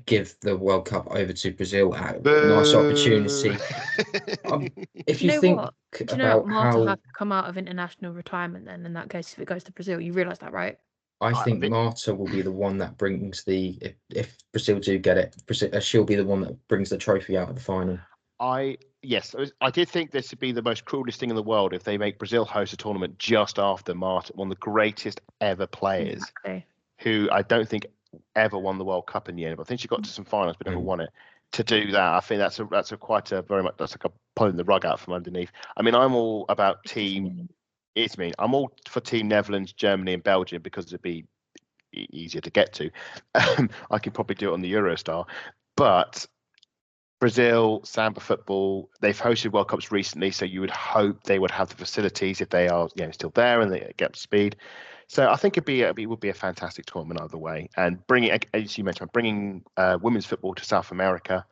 give the World Cup over to Brazil at a nice opportunity. If you think about Marta have to come out of international retirement then, in that case, if it goes to Brazil, you realise that, right? I think Marta will be the one that brings if Brazil do get it, she'll be the one that brings the trophy out at the final. I did think this would be the most cruelest thing in the world if they make Brazil host a tournament just after Marta, one of the greatest ever players, who I don't think ever won the World Cup in the end. But I think she got to some finals but never won it. To do that, I think that's very much like a pulling the rug out from underneath. I mean, I'm all about team. I'm all for Team Netherlands, Germany, and Belgium because it'd be easier to get to. I could probably do it on the Eurostar, but Brazil, Samba football, they've hosted World Cups recently, so you would hope they would have the facilities if they are still there and they get up to speed. So I think it would be a fantastic tournament either way. And bringing, as you mentioned, bringing women's football to South America.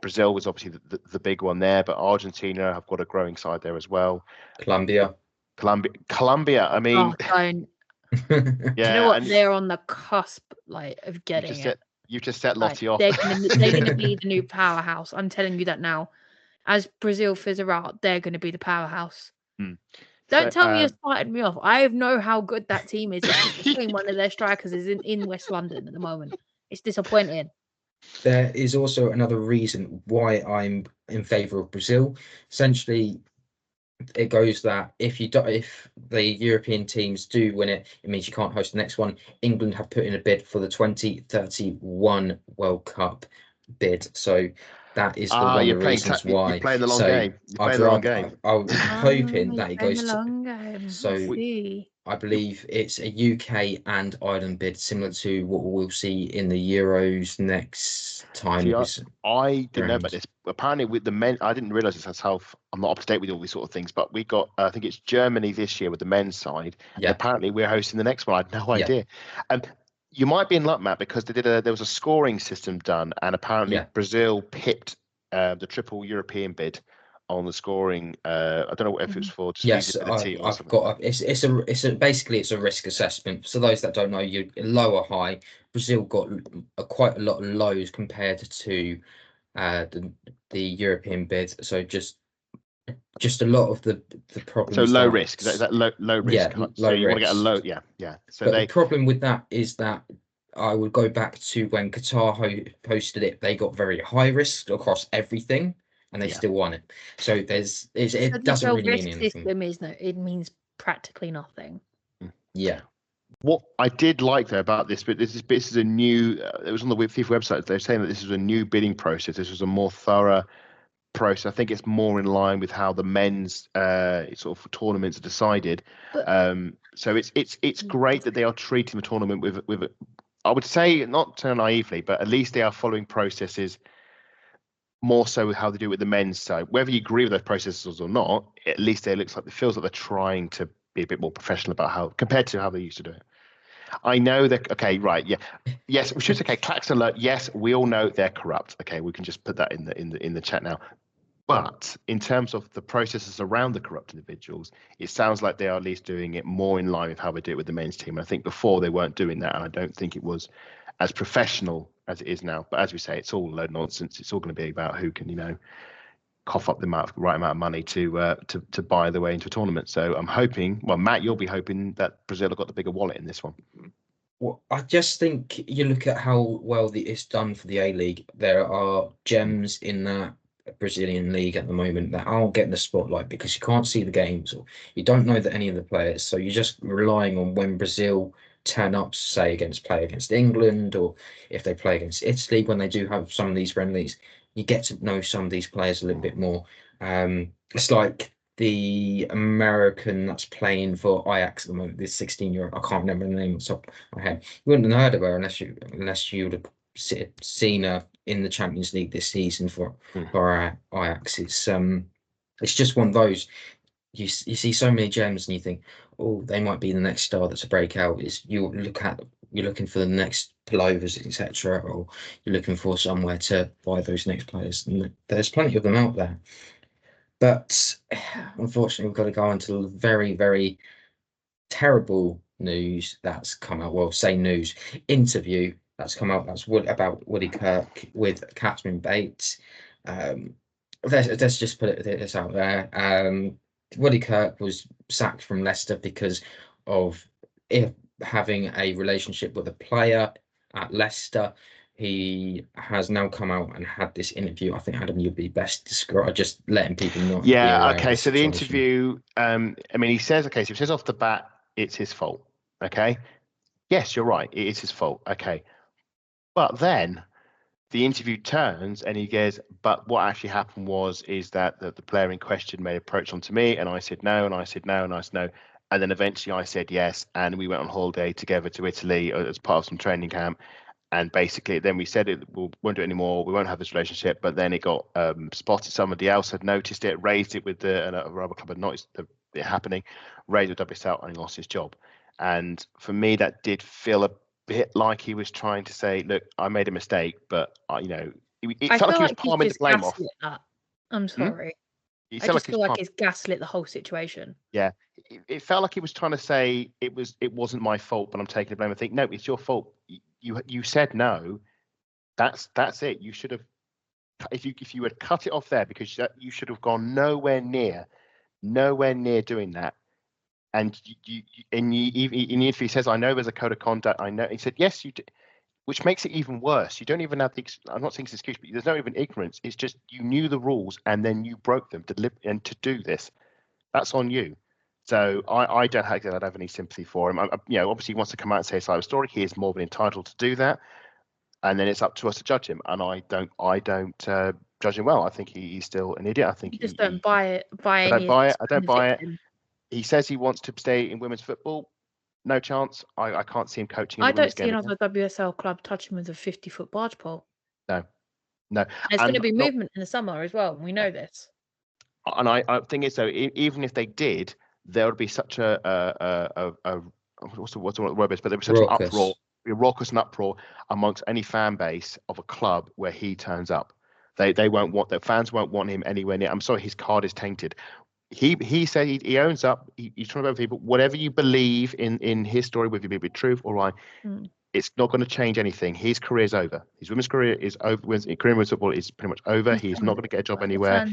Brazil was obviously the big one there, but Argentina have got a growing side there as well. Colombia. I mean, do you know what? They're on the cusp, of getting it. You just set Lottie off. They're going to be the new powerhouse. I'm telling you that now. As Brazil fizzer out, they're going to be the powerhouse. Don't tell me you're starting me off. I know how good that team is. One of their strikers is in West London at the moment. It's disappointing. There is also another reason why I'm in favour of Brazil. Essentially, it goes that if the European teams do win it, it means you can't host the next one. England have put in a bid for the 2031 World Cup bid, so that is one of the reasons why. You're playing the long game. I'm hoping that it goes to. Long game. So I believe it's a UK and Ireland bid, similar to what we'll see in the Euros next time. I didn't know about this. Apparently, with the men, I didn't realise this. That's how I'm not up to date with all these sort of things. But we got, I think it's Germany this year with the men's side. Yeah. Apparently, we're hosting the next one. I had no idea. And you might be in luck, Matt, because there was a scoring system done, and apparently Brazil pipped the triple European bid on the scoring. I don't know if it was for visibility. I've got basically it's a risk assessment. So those that don't know, you low or high. Brazil got quite a lot of lows compared to the European bid. So just a lot of the problems. So low risk. Is that low risk? Yeah, so you want to get a low. Yeah. So the problem with that is that I would go back to when Qatar hosted it. They got very high risk across everything, and they still won it. So it doesn't really mean anything. It means practically nothing. Yeah. What I did like though about this, but this is a new. It was on the FIFA website. They're saying that this is a new bidding process. This was a more thorough process. I think it's more in line with how the men's sort of tournaments are decided. So it's great that they are treating the tournament with I would say, not so naively, but at least they are following processes more so with how they do it with the men's side. Whether you agree with those processes or not, at least it feels like they're trying to be a bit more professional about how, compared to how they used to do it. I know that. Okay, right, yeah, yes, we should. Okay, Claxon alert. Yes, we all know they're corrupt. Okay, we can just put that in the chat now. But in terms of the processes around the corrupt individuals, it sounds like they are at least doing it more in line with how they do it with the men's team. I think before they weren't doing that, and I don't think it was as professional as it is now. But as we say, it's all a load of nonsense. It's all going to be about who can, cough up the right amount of money to buy their way into a tournament. So I'm hoping, well, Matt, you'll be hoping that Brazil have got the bigger wallet in this one. Well, I just think you look at how well it's done for the A-League. There are gems in that Brazilian league at the moment that aren't getting the spotlight because you can't see the games or you don't know that any of the players. So you're just relying on when Brazil turn up, say play against England, or if they play against Italy, when they do have some of these friendlies, you get to know some of these players a little bit more. It's like the American that's playing for Ajax at the moment, this 16-year-old, I can't remember the name off the top of my head. You wouldn't have heard of her unless you would have seen her in the Champions League this season for Ajax. It's just one of those. You see so many gems and you think, oh, they might be the next star that's a breakout. You're looking for the next pullovers, etc., or you're looking for somewhere to buy those next players. And there's plenty of them out there. But unfortunately, we've got to go on to the very, very terrible news that's come out. Well, say news, interview that's come out. That's about Woody Kirk with Catherine Bates. Let's just put this out there. Woody Kirk was sacked from Leicester because of having a relationship with a player at Leicester. He has now come out and had this interview. I think, Adam, you'd be best described, just letting people know. Yeah, okay. So the interview, he says, so he says off the bat, it's his fault. Okay. Yes, you're right. It is his fault. Okay. But then the interview turns and he goes, but what actually happened is that the player in question made an approach onto me and I said no, and I said no, and I said no. And then eventually I said yes. And we went on holiday together to Italy as part of some training camp. And basically, then we said we won't do it anymore. We won't have this relationship. But then it got spotted. Somebody else had noticed it, raised it with a rubber club had noticed it happening, raised it with WSL, and he lost his job. And for me, that did feel a bit like he was trying to say, "Look, I made a mistake," but it felt like he was palming the blame off. I'm sorry. I just feel like he's gaslit the whole situation. Yeah, it felt like he was trying to say it wasn't my fault, but I'm taking the blame. I think no, it's your fault. You said no. That's it. You should have, if you had cut it off there, because you should have gone nowhere near doing that. And even if he says, I know there's a code of conduct, I know. He said, yes, you did, which makes it even worse. You don't even have I'm not saying it's an excuse, but there's no even ignorance. It's just you knew the rules and then you broke them and to do this. That's on you. So I don't have any sympathy for him. Obviously he wants to come out and say his side of the story. He is more than entitled to do that, and then it's up to us to judge him. And I don't judge him well. I think he's still an idiot. I think you just don't buy it. I don't buy it. He says he wants to stay in women's football. No chance. I can't see him coaching. I don't see another WSL club touching with a 50-foot barge pole. No. And there's going to be movement in the summer as well. We know this. And I think is though, even if they did, there would be such a what's the word is, but there would be such an uproar, a raucous and uproar amongst any fan base of a club where he turns up. They won't want, the fans won't want him anywhere near. I'm sorry, his card is tainted. He said he owns up. He's trying to go people. Whatever you believe in his story, whether it be truth or lie, it's not going to change anything. His career is over. His women's career is over. His career in women's football is pretty much over. He's not going to get a job anywhere.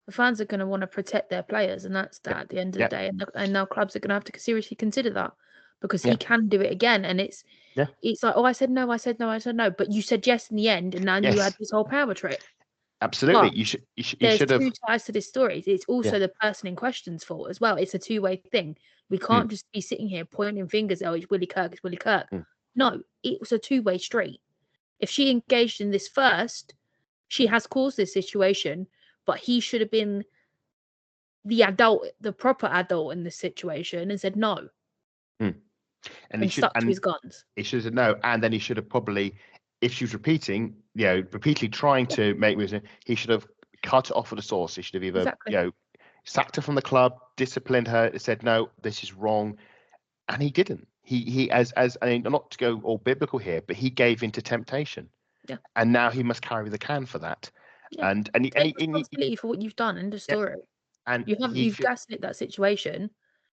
The fans are going to want to protect their players, and that's that at the end of the day. And now clubs are going to have to seriously consider that, because he can do it again. And it's like, oh, I said no, but you said yes in the end, and now you had this whole power trip. Absolutely, but you should there's have. two sides to this story. It's also the person in question's fault as well. It's a two-way thing. We can't just be sitting here pointing fingers. Oh, it's Willie Kirk. It's Willie Kirk. No, it was a two-way street. If she engaged in this first, she has caused this situation. But he should have been the adult, the proper adult in this situation, and said no. And he stuck to his guns. He should have said no, and then he should have probably if she was repeating, repeatedly trying to make moves, he should have cut it off at the source. He should have either, sacked her from the club, disciplined her, said, no, this is wrong. And he didn't. He as I mean, not to go all biblical here, but he gave into temptation. Yeah. And now he must carry the can for that. Yeah. And take responsibility for what you've done in the story. And you've gaslit that situation.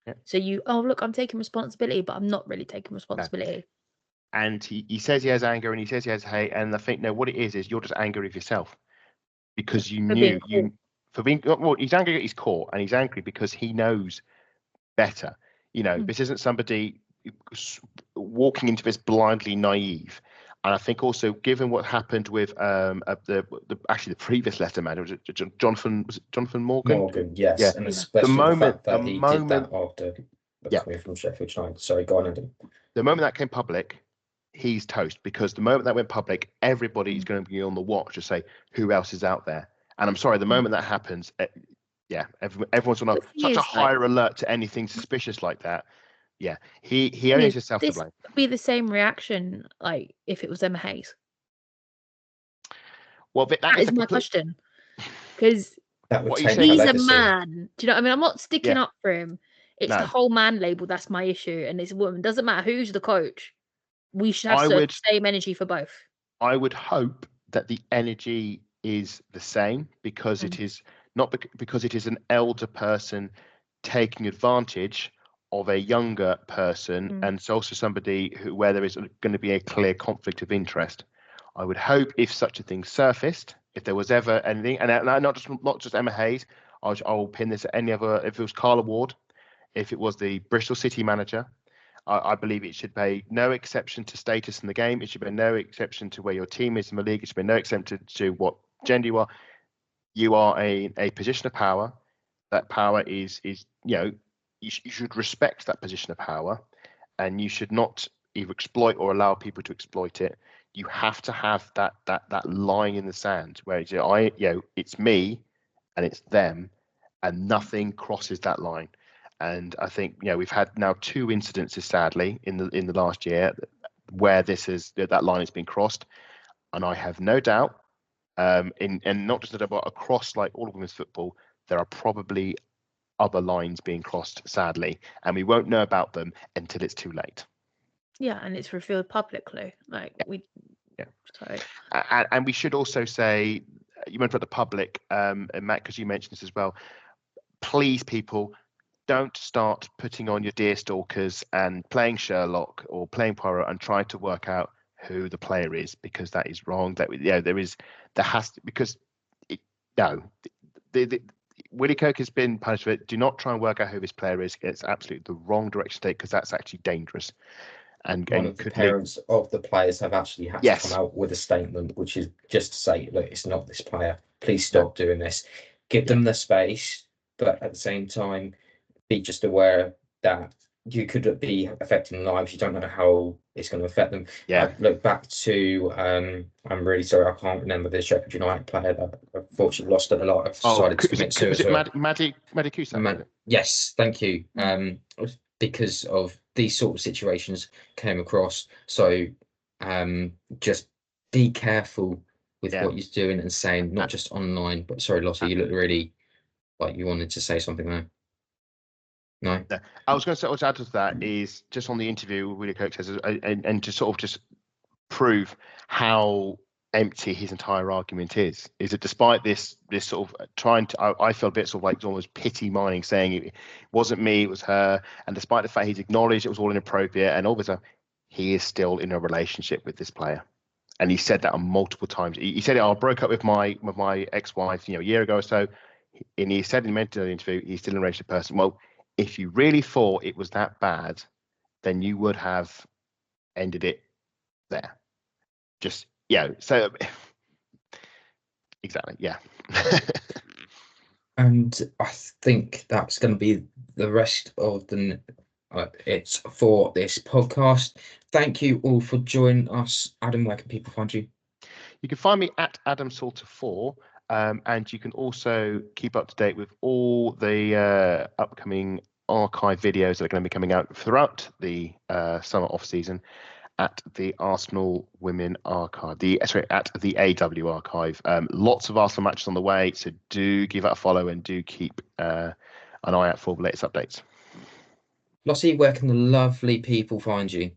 Yeah. So look, I'm taking responsibility, but I'm not really taking responsibility. No. And he says he has anger and he says he has hate. And I think, no, what it is you're just angry with yourself because you knew he's angry at his core, and he's angry because he knows better. This isn't somebody walking into this blindly naive. And I think also, given what happened with the previous letter man, was it Jonathan Morgan? Morgan, yes. Yeah. And especially the fact that he did that after coming from Sheffield United. Sorry, go on, Adam. The moment that came public, he's toast, because the moment that went public, everybody's going to be on the watch to say who else is out there. And I'm sorry, the moment that happens, everyone's on such a higher alert to anything suspicious like that. Yeah, he only has himself to blame. Would be the same reaction like if it was Emma Hayes. Well, that is my question, because he's a man. Do you know what I mean? I'm not sticking up for him. It's the whole man label that's my issue, and it's a woman. Doesn't matter who's the coach. We should have the same energy for both. I would hope that the energy is the same, because it is not because it is an elder person taking advantage of a younger person, and it's also somebody where there is going to be a clear conflict of interest. I would hope if such a thing surfaced, if there was ever anything, and not just Emma Hayes, I will pin this at any other. If it was Carla Ward, if it was the Bristol City manager, I believe it should pay no exception to status in the game. It should be no exception to where your team is in the league. It should be no exception to what gender you are. You are a position of power. That power is you should respect that position of power, and you should not either exploit or allow people to exploit it. You have to have that line in the sand where it's me and it's them, and nothing crosses that line. And I think we've had now 2 incidences, sadly, in the last year where that line has been crossed, and I have no doubt, and not just about across like all of women's football, there are probably other lines being crossed, sadly, and we won't know about them until it's too late. Yeah, and it's revealed publicly. And we should also say, you mentioned about the public, and Matt, because you mentioned this as well. Please, people, don't start putting on your deer stalkers and playing Sherlock or playing Poirot and trying to work out who the player is, because that is wrong. Willie Kirk has been punished for it. Do not try and work out who this player is. It's absolutely the wrong direction to take, because that's actually dangerous. And one of the parents of the players have actually had to come out with a statement, which is just to say, look, it's not this player. Please stop doing this. Give them the space, but at the same time, be just aware that you could be affecting lives. You don't know how it's going to affect them. Yeah. Look back to, I'm really sorry, I can't remember the Sheffield United player that unfortunately lost it a lot. I've decided to commit suicide. Maddie Cusack? Yes, thank you. Because of these sort of situations came across. So just be careful with what you're doing and saying, not just online. But sorry, Lottie, you look really like you wanted to say something there. No. I was going to say, also add to that is just on the interview Willie Kirk says, and to sort of just prove how empty his entire argument is that despite this sort of trying to, I feel a bit sort of like almost pity mining, saying it wasn't me, it was her, and despite the fact he's acknowledged it was all inappropriate and all this stuff, he is still in a relationship with this player. And he said that on multiple times. He said, I broke up with my ex-wife, a year ago or so, and he said in the interview he's still in a relationship person. Well, if you really thought it was that bad, then you would have ended it there. Just, so exactly, yeah. And I think that's going to be the rest of it's for this podcast. Thank you all for joining us. Adam, where can people find you? You can find me at Adam Salter 4. And you can also keep up to date with all the upcoming archive videos that are going to be coming out throughout the summer off season. at the Arsenal Women Archive, at the AW Archive. Lots of Arsenal matches on the way, so do give it a follow and do keep an eye out for the latest updates. Lottie, where can the lovely people find you?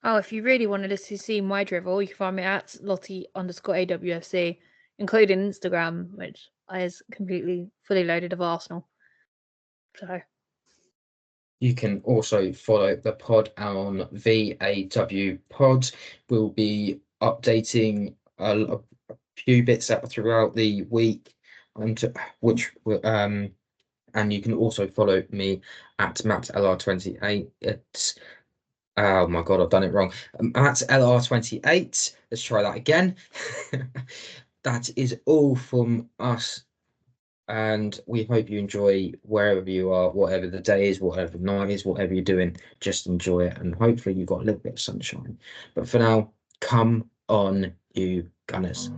Oh, if you really wanted us to see my drivel, you can find me at Lottie_AWFC, including Instagram, which is completely fully loaded of Arsenal. So you can also follow the pod on VAW Pod. We'll be updating a few bits out throughout the week, and and you can also follow me at MattLR28. It's oh my god, I've done it wrong. At LR28. Let's try that again. That is all from us. And we hope you enjoy wherever you are, whatever the day is, whatever the night is, whatever you're doing, just enjoy it. And hopefully you've got a little bit of sunshine. But for now, come on, you Gunners.